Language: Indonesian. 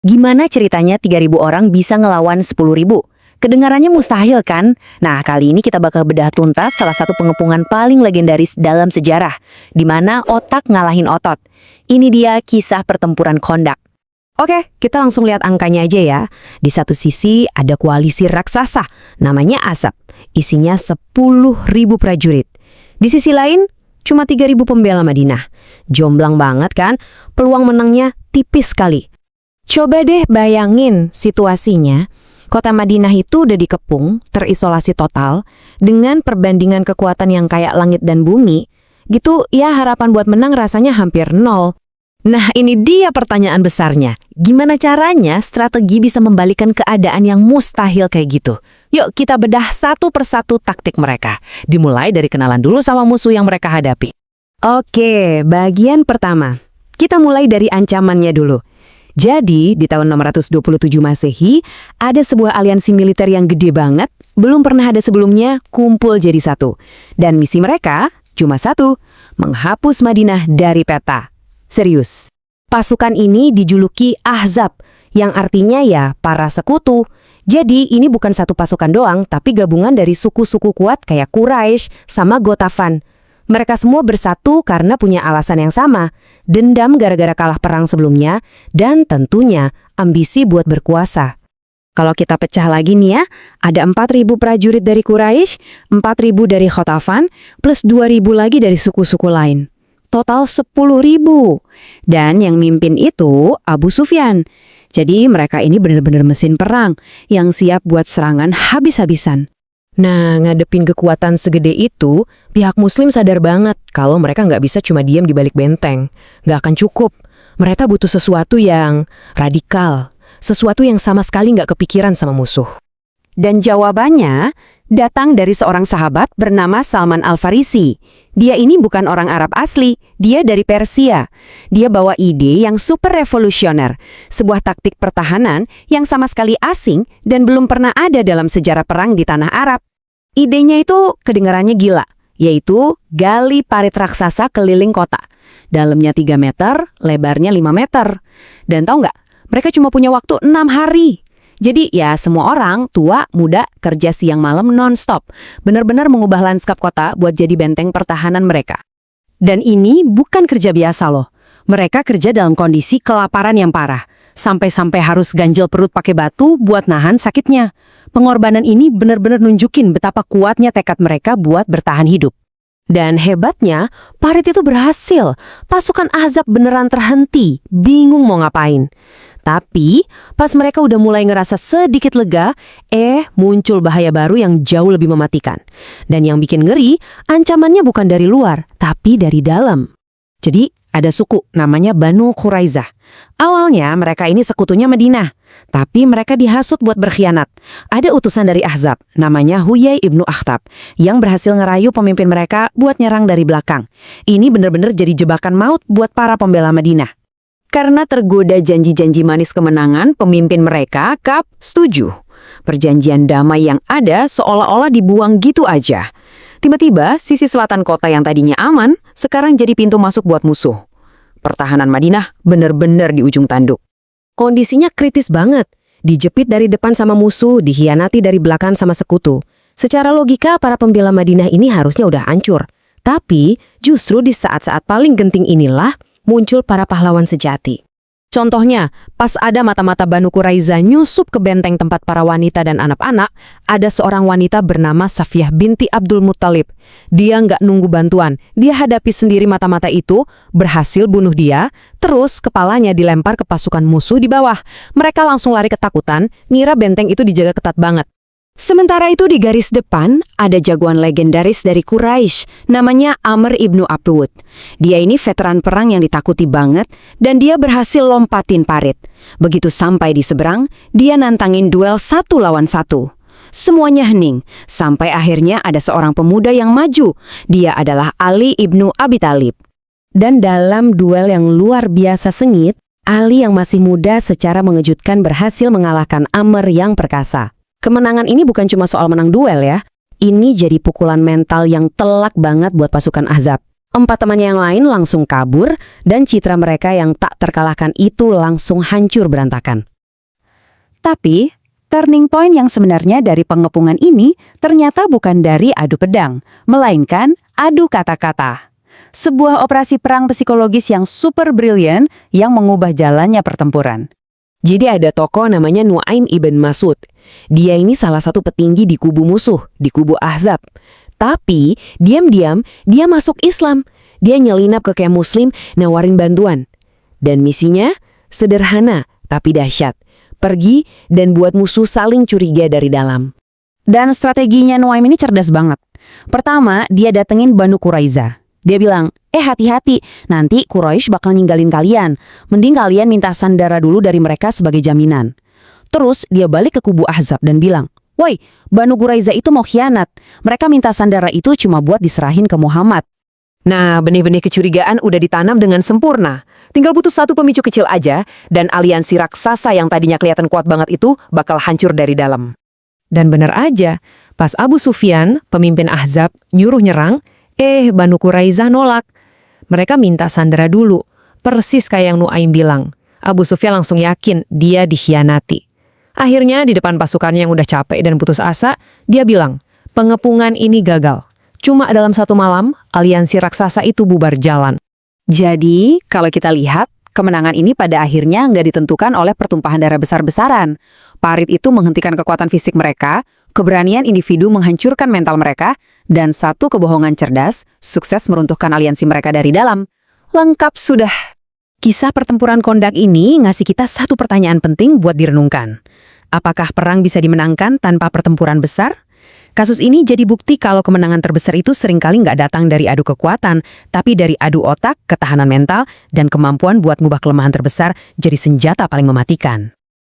Gimana ceritanya 3.000 orang bisa ngelawan 10.000? Kedengarannya mustahil kan? Nah, kali ini kita bakal bedah tuntas salah satu pengepungan paling legendaris dalam sejarah, di mana otak ngalahin otot. Ini dia kisah pertempuran Kondak. Oke, kita langsung lihat angkanya aja ya. Di satu sisi ada koalisi raksasa, namanya Ahzab. Isinya 10.000 prajurit. Di sisi lain, cuma 3.000 pembela Madinah. Jomblang banget kan? Peluang menangnya tipis sekali. Coba deh bayangin situasinya. Kota Madinah itu udah dikepung, terisolasi total, dengan perbandingan kekuatan yang kayak langit dan bumi. Gitu ya, harapan buat menang rasanya hampir nol. Nah, ini dia pertanyaan besarnya. Gimana caranya strategi bisa membalikan keadaan yang mustahil kayak gitu? Yuk kita bedah satu persatu taktik mereka. Dimulai dari kenalan dulu sama musuh yang mereka hadapi. Oke, bagian pertama. Kita mulai dari ancamannya dulu. Jadi, di tahun 627 Masehi, ada sebuah aliansi militer yang gede banget, belum pernah ada sebelumnya, kumpul jadi satu. Dan misi mereka cuma satu, menghapus Madinah dari peta. Serius. Pasukan ini dijuluki Ahzab, yang artinya ya para sekutu. Jadi, ini bukan satu pasukan doang, tapi gabungan dari suku-suku kuat kayak Quraisy sama Gotafan. Mereka semua bersatu karena punya alasan yang sama, dendam gara-gara kalah perang sebelumnya, dan tentunya ambisi buat berkuasa. Kalau kita pecah lagi nih ya, ada 4.000 prajurit dari Quraisy, 4.000 dari Gotafan, plus 2.000 lagi dari suku-suku lain. Total 10.000. Dan yang mimpin itu Abu Sufyan. Jadi mereka ini benar-benar mesin perang yang siap buat serangan habis-habisan. Nah, ngadepin kekuatan segede itu, pihak Muslim sadar banget kalau mereka nggak bisa cuma diam di balik benteng. Nggak akan cukup. Mereka butuh sesuatu yang radikal, sesuatu yang sama sekali nggak kepikiran sama musuh. Dan jawabannya datang dari seorang sahabat bernama Salman Al-Farisi. Dia ini bukan orang Arab asli, dia dari Persia. Dia bawa ide yang super revolusioner, sebuah taktik pertahanan yang sama sekali asing dan belum pernah ada dalam sejarah perang di tanah Arab. Idenya itu kedengarannya gila, yaitu gali parit raksasa keliling kota. Dalamnya 3 meter, lebarnya 5 meter. Dan tahu nggak, mereka cuma punya waktu 6 hari. Jadi ya semua orang, tua, muda, kerja siang malam non-stop. Benar-benar mengubah lanskap kota buat jadi benteng pertahanan mereka. Dan ini bukan kerja biasa loh. Mereka kerja dalam kondisi kelaparan yang parah. Sampai-sampai harus ganjel perut pakai batu buat nahan sakitnya. Pengorbanan ini benar-benar nunjukin betapa kuatnya tekad mereka buat bertahan hidup. Dan hebatnya, parit itu berhasil. Pasukan Ahzab beneran terhenti, bingung mau ngapain. Tapi, pas mereka udah mulai ngerasa sedikit lega, muncul bahaya baru yang jauh lebih mematikan. Dan yang bikin ngeri, ancamannya bukan dari luar, tapi dari dalam. Jadi, ada suku namanya Banu Quraizah. Awalnya mereka ini sekutunya Madinah, tapi mereka dihasut buat berkhianat. Ada utusan dari Ahzab, namanya Huyai ibnu Akhtab, yang berhasil ngerayu pemimpin mereka buat nyerang dari belakang. Ini bener-bener jadi jebakan maut buat para pembela Madinah. Karena tergoda janji-janji manis kemenangan, pemimpin mereka, Ka'b, setuju. Perjanjian damai yang ada seolah-olah dibuang gitu aja. Tiba-tiba, sisi selatan kota yang tadinya aman, sekarang jadi pintu masuk buat musuh. Pertahanan Madinah bener-bener di ujung tanduk. Kondisinya kritis banget. Dijepit dari depan sama musuh, dikhianati dari belakang sama sekutu. Secara logika, para pembela Madinah ini harusnya udah hancur. Tapi, justru di saat-saat paling genting inilah, muncul para pahlawan sejati. Contohnya, pas ada mata-mata Banu Quraizah nyusup ke benteng tempat para wanita dan anak-anak, ada seorang wanita bernama Safiyah binti Abdul Muttalib. Dia nggak nunggu bantuan, dia hadapi sendiri mata-mata itu, berhasil bunuh dia, terus kepalanya dilempar ke pasukan musuh di bawah. Mereka langsung lari ketakutan, ngira benteng itu dijaga ketat banget. Sementara itu di garis depan ada jagoan legendaris dari Quraisy, namanya Amr ibnu Abdwud. Dia ini veteran perang yang ditakuti banget dan dia berhasil lompatin parit. Begitu sampai di seberang, dia nantangin duel 1 lawan 1. Semuanya hening, sampai akhirnya ada seorang pemuda yang maju. Dia adalah Ali ibnu Abi Thalib. Dan dalam duel yang luar biasa sengit, Ali yang masih muda secara mengejutkan berhasil mengalahkan Amr yang perkasa. Kemenangan ini bukan cuma soal menang duel ya. Ini jadi pukulan mental yang telak banget buat pasukan Ahzab. 4 temannya yang lain langsung kabur dan citra mereka yang tak terkalahkan itu langsung hancur berantakan. Tapi, turning point yang sebenarnya dari pengepungan ini ternyata bukan dari adu pedang, melainkan adu kata-kata. Sebuah operasi perang psikologis yang super brilian yang mengubah jalannya pertempuran. Jadi ada tokoh namanya Nuaim ibn Mas'ud. Dia ini salah satu petinggi di kubu musuh, di kubu Ahzab. Tapi, diam-diam dia masuk Islam. Dia nyelinap ke camp muslim, nawarin bantuan. Dan misinya sederhana, tapi dahsyat. Pergi dan buat musuh saling curiga dari dalam. Dan strateginya Nuaim ini cerdas banget. Pertama, dia datengin Banu Quraiza. Dia bilang, hati-hati, nanti Quraisy bakal ninggalin kalian. Mending kalian minta sandera dulu dari mereka sebagai jaminan. Terus dia balik ke kubu Ahzab dan bilang, woi, Banu Quraiza itu mau khianat. Mereka minta sandera itu cuma buat diserahin ke Muhammad. Nah, benih-benih kecurigaan udah ditanam dengan sempurna. Tinggal butuh satu pemicu kecil aja, dan aliansi raksasa yang tadinya kelihatan kuat banget itu bakal hancur dari dalam. Dan benar aja, pas Abu Sufyan, pemimpin Ahzab, nyuruh nyerang, Banu Quraiza nolak. Mereka minta sandera dulu, persis kayak yang Nuaim bilang. Abu Sufyan langsung yakin dia dikhianati. Akhirnya di depan pasukannya yang udah capek dan putus asa, dia bilang, pengepungan ini gagal. Cuma dalam satu malam, aliansi raksasa itu bubar jalan. Jadi, kalau kita lihat, kemenangan ini pada akhirnya nggak ditentukan oleh pertumpahan darah besar-besaran. Parit itu menghentikan kekuatan fisik mereka, keberanian individu menghancurkan mental mereka, dan satu kebohongan cerdas, sukses meruntuhkan aliansi mereka dari dalam. Lengkap sudah. Kisah pertempuran Kondak ini ngasih kita satu pertanyaan penting buat direnungkan. Apakah perang bisa dimenangkan tanpa pertempuran besar? Kasus ini jadi bukti kalau kemenangan terbesar itu seringkali nggak datang dari adu kekuatan, tapi dari adu otak, ketahanan mental, dan kemampuan buat ngubah kelemahan terbesar jadi senjata paling mematikan.